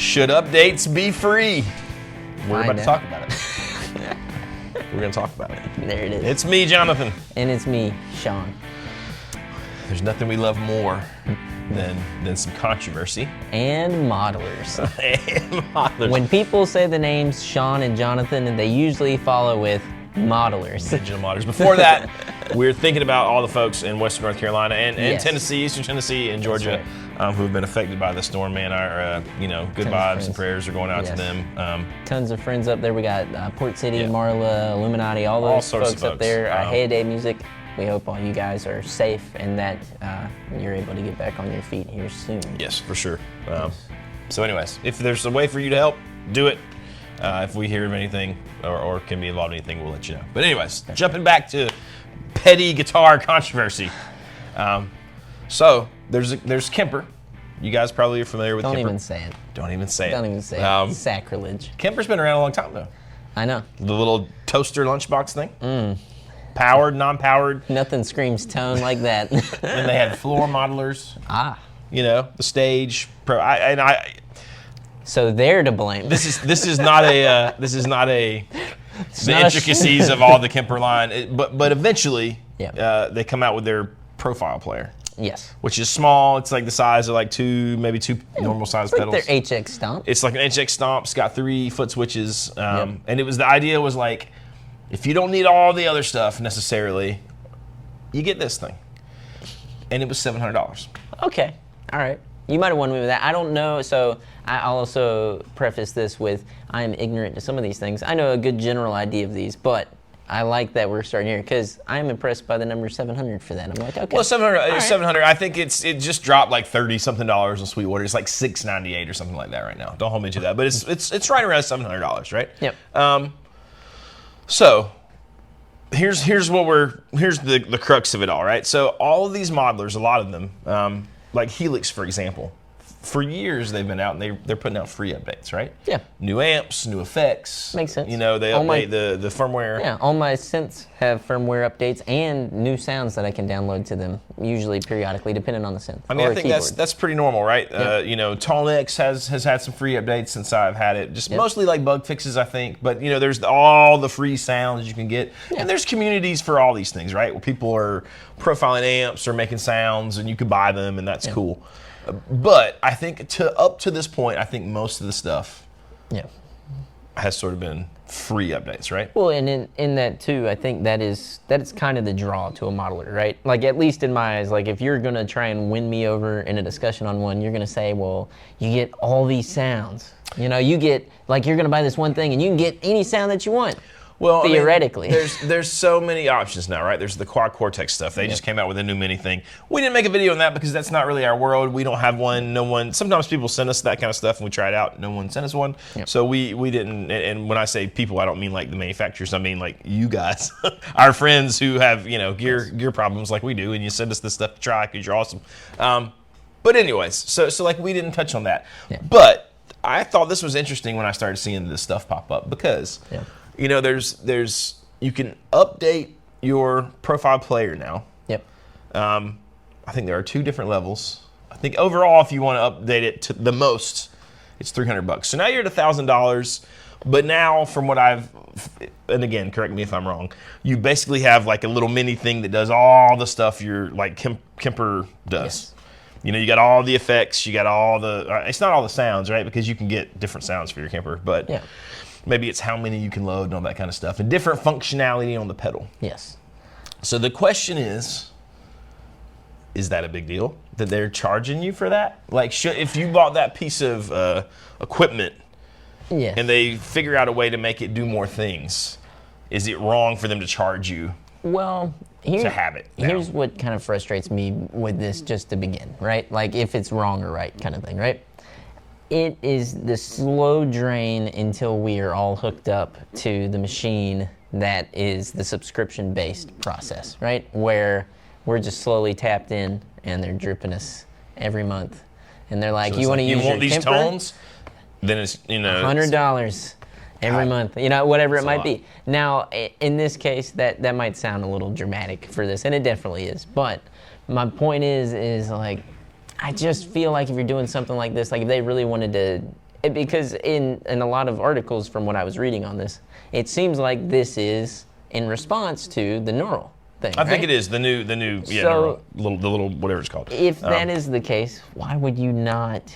Should updates be free? We're about to Kinda. talk about it. We're going to talk about it. There it is. It's me, Jonathan. And it's me, Sean. There's nothing we love more than some controversy. And modelers. And modelers. When people say the names Sean and Jonathan, and they usually follow with modelers. Digital modelers. Before that, we're thinking about all the folks in Western North Carolina and Yes. Tennessee, Eastern Tennessee, and Georgia who have been affected by the storm. Man, our good vibes and prayers are going out to them. Tons of friends up there. We got Port City, Yeah. Marla, Illuminati, all All those sorts of folks up folks. there. Heyday Music. We hope all you guys are safe and that you're able to get back on your feet here soon. Yes, for sure. So anyways, if there's a way for you to help, do it. If we hear of anything or can be involved in anything, we'll let you know. But anyways, jumping back to petty guitar controversy. So there's Kemper. You guys probably are familiar with Don't Kemper. even say it. Don't even say it. Don't even say it. Sacrilege. Kemper's been around a long time though. I know. The little toaster lunchbox thing. Powered, non-powered. Nothing screams tone like that. Then they had floor modelers. The stage. So they're to blame. This is not a the not a intricacies of all the Kemper line, but eventually Yeah. they come out with their profile player, Yes. which is small. It's like the size of like maybe two normal size Like pedals. their HX Stomp. It's like an HX Stomp. It's got 3-foot switches, and the idea was like, if you don't need all the other stuff necessarily, you get this thing, and it was $700. Okay. All right. You might have won me with that. I don't know. So I'll also preface this with I am ignorant to some of these things. I know a good general idea of these, but I like that we're starting here because I'm impressed by the number 700 for that. I'm like, okay. Well, 700. All right. 700. I think it just dropped like $30-something on Sweetwater. It's like $698 or something like that right now. Don't hold me to that, but it's right around $700, right? Yep. So here's the crux of it all, right? So all of these modelers, a lot of them, like Helix, for example, for years they've been out and they're putting out free updates, right? Yeah. New amps, new effects. Makes sense. They All update the firmware. Yeah, all my synths have firmware updates and new sounds that I can download to them, usually periodically, depending on the synth. I mean, or I think keyboard. that's pretty normal, right? Yeah. Tallnex has had some free updates since I've had it. Just mostly like bug fixes, I think. But there's all the free sounds you can get, and there's communities for all these things, right? Where people are profiling amps or making sounds, and you can buy them, and that's cool. But I think up to this point, I think most of the stuff has sort of been free updates, right? Well, and in that too, I think that is kind of the draw to a modeler, right? Like, at least in my eyes, like if you're gonna try and win me over in a discussion on one, you're gonna say, well, you get all these sounds. You get, like, you're gonna buy this one thing and you can get any sound that you want. Well, theoretically. There's so many options now, right? There's the Quad Cortex stuff. They just came out with a new mini thing. We didn't make a video on that because that's not really our world. We don't have one. No one. Sometimes people send us that kind of stuff and we try it out. No one sent us one. Yep. So we didn't. And when I say people, I don't mean like the manufacturers. I mean like you guys, our friends who have gear problems like we do, and you send us this stuff to try because you're awesome. But anyways, so like we didn't touch on that. Yeah. But I thought this was interesting when I started seeing this stuff pop up because. Yeah. There's you can update your profile player now. Yep. I think there are 2 different levels. I think overall, if you want to update it to the most, it's $300. So now you're at $1,000. But now, from what and again, correct me if I'm wrong, you basically have like a little mini thing that does all the stuff your like Kemper does. Yes. You got all the effects. You got all the. It's not all the sounds, right? Because you can get different sounds for your Kemper, but. Yeah. Maybe it's how many you can load and all that kind of stuff. And different functionality on the pedal. Yes. So the question is that a big deal that they're charging you for that? Like, if you bought that piece of equipment and they figure out a way to make it do more things, is it wrong for them to charge you to have it now? Here's what kind of frustrates me with this just to begin, right? Like, if it's wrong or right kind of thing, right? It is the slow drain until we are all hooked up to the machine that is the subscription-based process, right? Where we're just slowly tapped in and they're dripping us every month. And they're like, you want to use your these Kemper? Tones? Then it's, $100 every month, whatever it might be. Now, in this case, that might sound a little dramatic for this, and it definitely is. But my point is like, I just feel like if you're doing something like this, like if they really wanted to Because in a lot of articles from what I was reading on this, it seems like this is in response to the neural thing. I think it is the new So, the little whatever it's called. If that is the case, why would you not?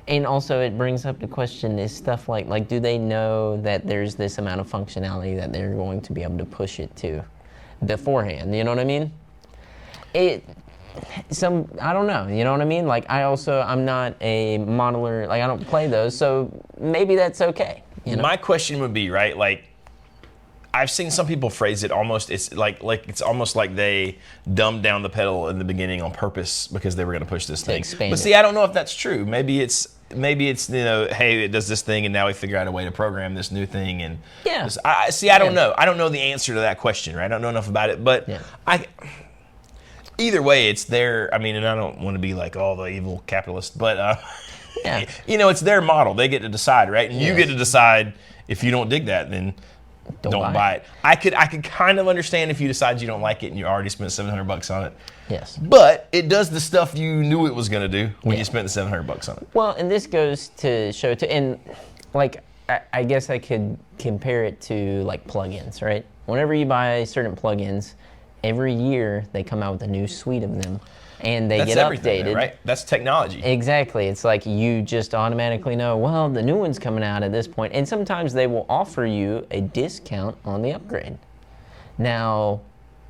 And also, it brings up the question: is stuff like do they know that there's this amount of functionality that they're going to be able to push it to beforehand? You know what I mean? I don't know. You know what I mean? Like I'm not a modeler. Like I don't play those, so maybe that's okay. You know? My question would be, right, like, I've seen some people phrase it almost, it's almost like they dumbed down the pedal in the beginning on purpose because they were going to push this thing. But see, I don't know if that's true. Maybe it's hey, it does this thing and now we figure out a way to program this new thing and I don't know. I don't know the answer to that question, right? I don't know enough about it, but either way, it's their. I mean, and I don't want to be like the evil capitalist, but it's their model. They get to decide, right? And you get to decide if you don't dig that, then don't buy it. I could kind of understand if you decide you don't like it and you already spent $700 on it. Yes. But it does the stuff you knew it was going to do when you spent the $700 on it. Well, and this goes to show and like I guess I could compare it to like plugins, right? Whenever you buy certain plugins, every year they come out with a new suite of them, and they get updated. Though, right? That's technology. Exactly. It's like you just automatically know, well, the new one's coming out at this point, and sometimes they will offer you a discount on the upgrade. Now,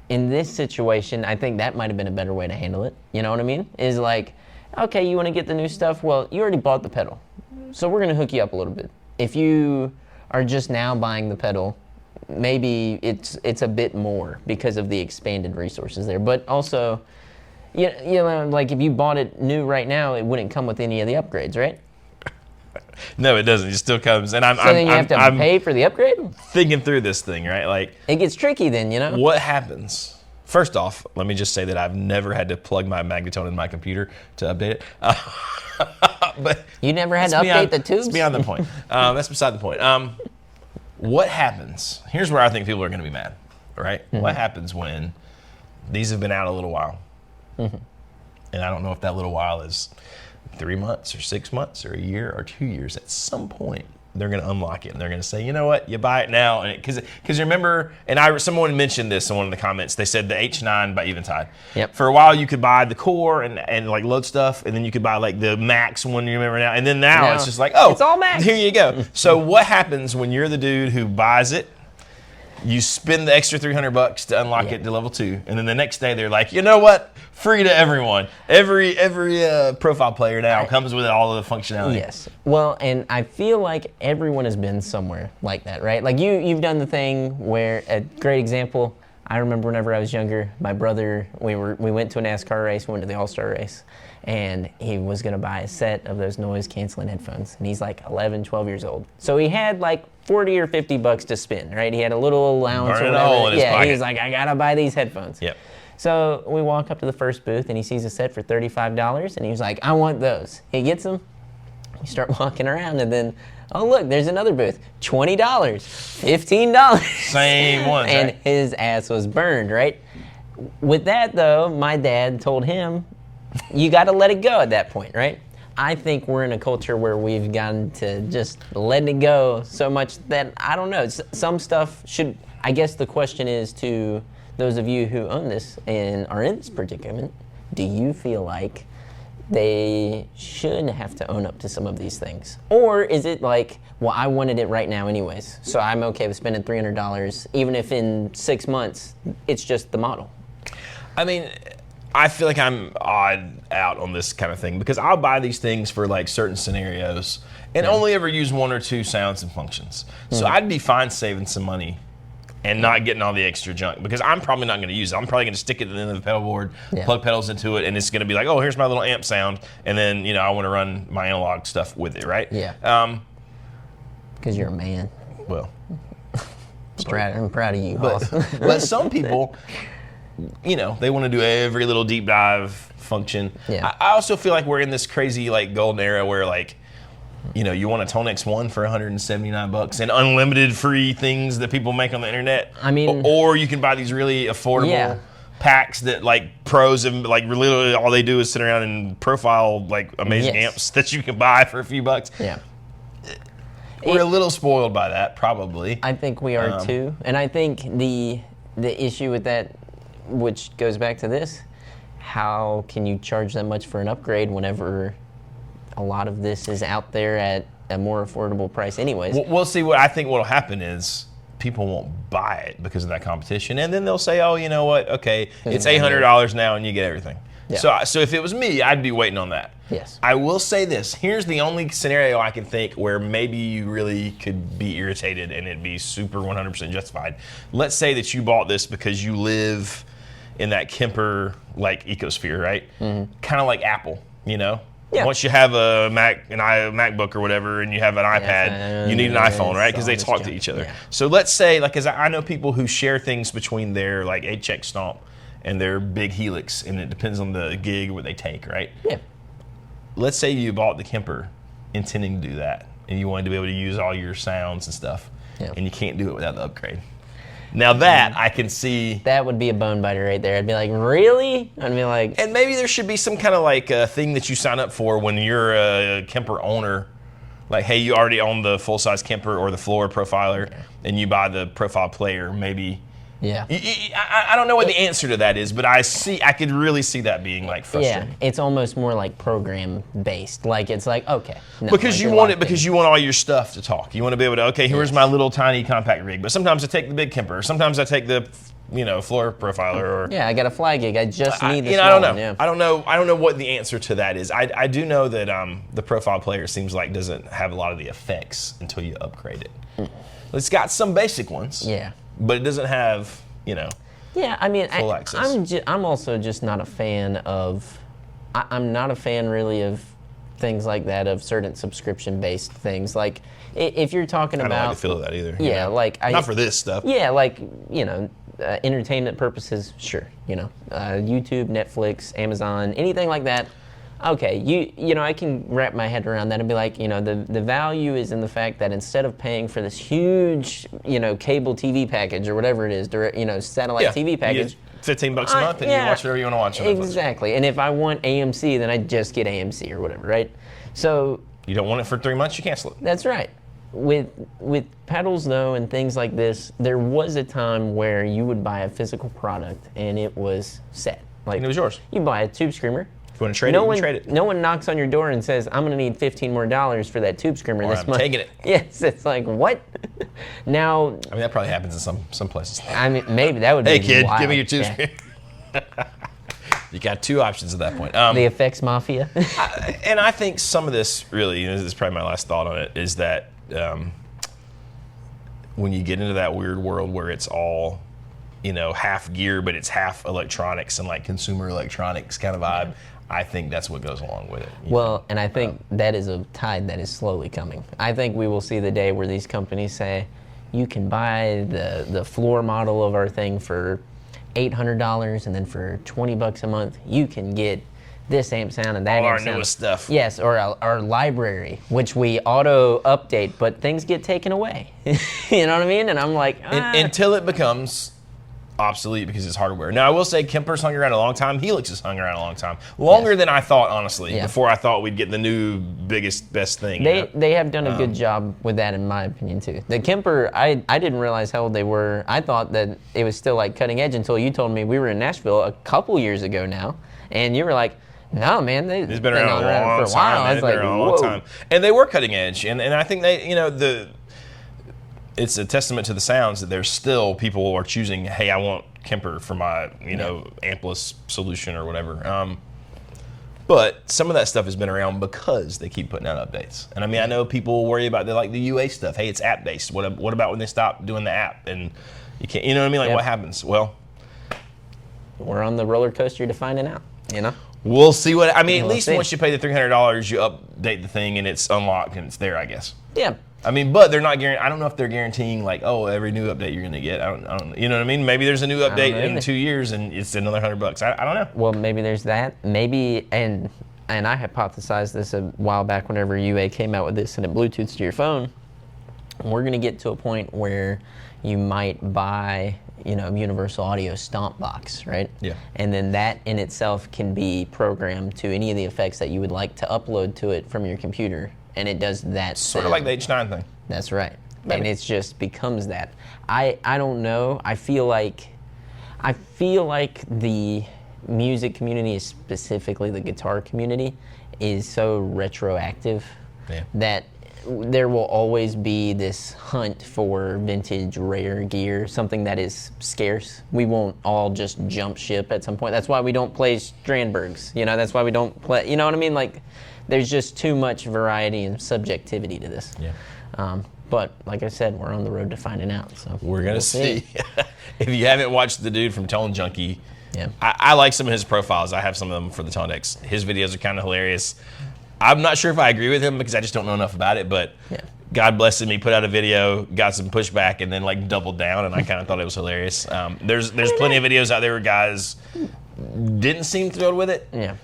in this situation, I think that might have been a better way to handle it. You know what I mean? Is like, okay, you want to get the new stuff? Well, you already bought the pedal, so we're going to hook you up a little bit. If you are just now buying the pedal, maybe it's a bit more because of the expanded resources there. But also, you know, like if you bought it new right now, it wouldn't come with any of the upgrades, right? No, it doesn't. It still comes, and then you have to pay for the upgrade. Thinking through this thing, right? Like it gets tricky then, you know. What happens? First off, let me just say that I've never had to plug my magnetone in my computer to update it. But you never had to update the tubes? That's beyond the point. That's beside the point. What happens? Here's where I think people are going to be mad, right? Mm-hmm. What happens when these have been out a little while? Mm-hmm. And I don't know if that little while is 3 months or 6 months or a year or 2 years. At some point, they're going to unlock it and they're going to say, you know what, you buy it now. And because remember, and someone mentioned this in one of the comments. They said the H9 by Eventide. Yep. For a while, you could buy the core and like load stuff, and then you could buy like the Max one. You remember now, and then now it's just like, it's all Max. Here you go. So what happens when you're the dude who buys it? You spend the extra $300 to unlock it to level 2, and then the next day they're like, you know what? Free to everyone. Every profile player now comes with all of the functionality. Yes. Well, and I feel like everyone has been somewhere like that, right? Like you've done the thing where a great example. I remember whenever I was younger, my brother, we went to a NASCAR race, we went to the All-Star race, and he was going to buy a set of those noise-canceling headphones. And he's like 11, 12 years old. So he had like $40 or $50 to spend, right? He had a little allowance or whatever. He was like, I got to buy these headphones. Yep. So we walk up to the first booth, and he sees a set for $35, and he was like, I want those. He gets them. We start walking around, and then, oh, look, there's another booth. $20, $15. Same one. And right? his ass was burned, right? With that, though, my dad told him, you got to let it go at that point, right? I think we're in a culture where we've gotten to just letting it go so much that, I don't know, some stuff should, I guess the question is to those of you who own this and are in this predicament, do you feel like they should have to own up to some of these things? Or is it like, well, I wanted it right now anyways, so I'm okay with spending $300, even if in 6 months it's just the model? I mean, I feel like I'm odd out on this kind of thing because I'll buy these things for like certain scenarios and only ever use 1 or 2 sounds and functions. So I'd be fine saving some money and not getting all the extra junk because I'm probably not going to use it. I'm probably going to stick it at the end of the pedal board, plug pedals into it, and it's going to be like, oh, here's my little amp sound, and then I want to run my analog stuff with it, right? Yeah. Because you're a man. Well, I'm proud of you. But some people, they want to do every little deep dive function. Yeah. I also feel like we're in this crazy like golden era where like, you want a Tonex 1 for $179 and unlimited free things that people make on the internet. I mean, or you can buy these really affordable packs that like pros and like literally all they do is sit around and profile like amazing amps that you can buy for a few bucks. Yeah. we're a little spoiled by that, probably. I think we are too, and I think the issue with that, which goes back to this, how can you charge that much for an upgrade whenever a lot of this is out there at a more affordable price anyways? We'll see. What I think what'll happen is people won't buy it because of that competition, and then they'll say, oh, you know what, okay, it's $800 now and you get everything. Yeah. So if it was me, I'd be waiting on that. Yes. I will say this. Here's the only scenario I can think where maybe you really could be irritated and it'd be super 100% justified. Let's say that you bought this because you live in that Kemper like ecosphere, right? Mm-hmm. Kind of like Apple, you know? Yeah. Once you have a MacBook or whatever, and you have an iPad, you need an iPhone, right? Because they talk to each other. Yeah. So let's say, like, as I know people who share things between their like HX Stomp and their big Helix, and it depends on the gig where they take, right? Yeah. Let's say you bought the Kemper intending to do that, and you wanted to be able to use all your sounds and stuff, and you can't do it without the upgrade. Now that I can see, that would be a bone biter right there. I'd be like, really? I'd be like, and maybe there should be some kind of like thing that you sign up for when you're a Kemper owner. Like, hey, you already own the full size Kemper or the floor profiler, and you buy the profile player. Maybe. Yeah. I don't know what the answer to that is, but I could really see that being like frustrating. Yeah, it's almost more like program based. Like it's like, okay. No, because you want it because you want all your stuff to talk. You want to be able to, okay, here's my little tiny compact rig. But sometimes I take the big Kemper. Sometimes I take the floor profiler or I got a fly gig. I just need the small I don't know. One, yeah. I don't know what the answer to that is. I do know that the profile player seems like doesn't have a lot of the effects until you upgrade it. It's got some basic ones. Yeah. But it doesn't have, Yeah, I mean, full access. I'm also just not a fan of. I'm not a fan really of things like that, of certain subscription-based things. Like if you're talking about, I don't like the feel of that either. Yeah, like not for this stuff. Yeah, like entertainment purposes, sure. YouTube, Netflix, Amazon, anything like that. Okay, I can wrap my head around that and be like, the value is in the fact that instead of paying for this huge, cable TV package or whatever it is, satellite TV package, $15 a month and you watch whatever you want to watch. Exactly, and if I want AMC, then I just get AMC or whatever, right? So you don't want it for 3 months, you cancel it. That's right. With pedals though and things like this, there was a time where you would buy a physical product and it was set. Like and it was yours. You buy a tube screamer. If you want to trade it, you can trade it. No one knocks on your door and says, I'm going to need $15 more for that tube screamer this month. I'm taking it. Yes, it's like, what? Now... I mean, that probably happens in some places. I mean, maybe that would be Hey, kid, wild. give me your tube screamer. You got two options at that point. The effects mafia. And I think some of this, really, and this is probably my last thought on it, is that when you get into that weird world where it's all... half gear, but it's half electronics and like consumer electronics kind of vibe. I think that's what goes along with it. Well, and I think that is a tide that is slowly coming. I think we will see the day where these companies say, you can buy the floor model of our thing for $800, and then for $20 a month, you can get this amp sound and that all amp our sound. newest stuff. Yes, or our library, which we auto update, but things get taken away. You know what I mean? And I'm like, until it becomes obsolete because it's hardware. Now, I will say Kemper's hung around a long time. Helix has hung around a long time. Longer than I thought, honestly, before I thought we'd get the new, biggest, best thing. They have done a good job with that, in my opinion, too. The Kemper, I didn't realize how old they were. I thought that it was still like cutting edge until you told me. We were in Nashville a couple years ago now, and you were like, no, man, it's been around a long time. I was like, whoa. And they were cutting edge. And I think they, it's a testament to the sounds that there's still people who are choosing, hey, I want Kemper for my, ampless solution or whatever. But some of that stuff has been around because they keep putting out updates. And I mean, I know people worry about the UA stuff. Hey, it's app based. What about when they stop doing the app and you can't? You know what I mean? Like what happens? Well, we're on the roller coaster to finding out. We'll see what. I mean, at least once you pay the $300, you update the thing and it's unlocked and it's there, I guess. Yeah. I mean, but they're not guaranteeing. I don't know if they're guaranteeing like, oh, every new update you're going to get. I don't. You know what I mean? Maybe there's a new update in 2 years and it's another $100. I don't know. Well, maybe there's that. Maybe and I hypothesized this a while back whenever UA came out with this and it Bluetooths to your phone. We're going to get to a point where you might buy, Universal Audio Stomp Box, right? Yeah. And then that in itself can be programmed to any of the effects that you would like to upload to it from your computer. and it does that. Sort of like the H9 thing. That's right. Maybe. And it just becomes that. I don't know. I feel like the music community, specifically the guitar community, is so retroactive that there will always be this hunt for vintage, rare gear, something that is scarce. We won't all just jump ship at some point. That's why we don't play Strandbergs. That's why we don't play. You know what I mean? Like, there's just too much variety and subjectivity to this. Yeah. But like I said, we're on the road to finding out. So we're gonna see. If you haven't watched the dude from Tone Junkie, yeah, I like some of his profiles. I have some of them for the Tone Decks. His videos are kind of hilarious. I'm not sure if I agree with him because I just don't know enough about it, but God bless him. He put out a video, got some pushback, and then like doubled down, and I kind of thought it was hilarious. There's plenty of videos out there where guys didn't seem thrilled with it. Yeah.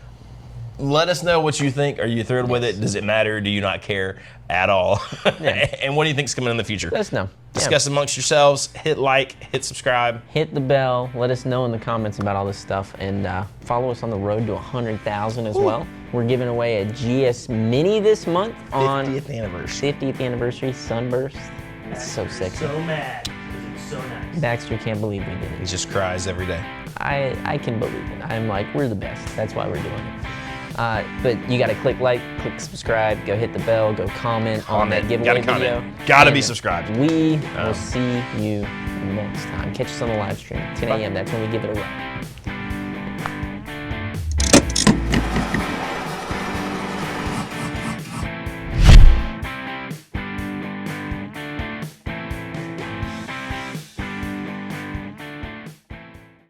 Let us know what you think. Are you thrilled with it? Does it matter? Do you not care at all? And what do you think's coming in the future? Let us know. Discuss amongst yourselves. Hit like, hit subscribe. Hit the bell. Let us know in the comments about all this stuff. And follow us on the road to 100,000 as well. We're giving away a GS Mini this month on 50th anniversary. 50th anniversary Sunburst. It's so sexy. So mad. It's so nice. Baxter can't believe we did He it. just cries every day. I can believe it. I'm like, we're the best. That's why we're doing it. But you got to click like, click subscribe, go hit the bell, go comment on that giveaway video. Gotta be subscribed. We will see you next time. Catch us on the live stream, 10 a.m. That's when we give it away.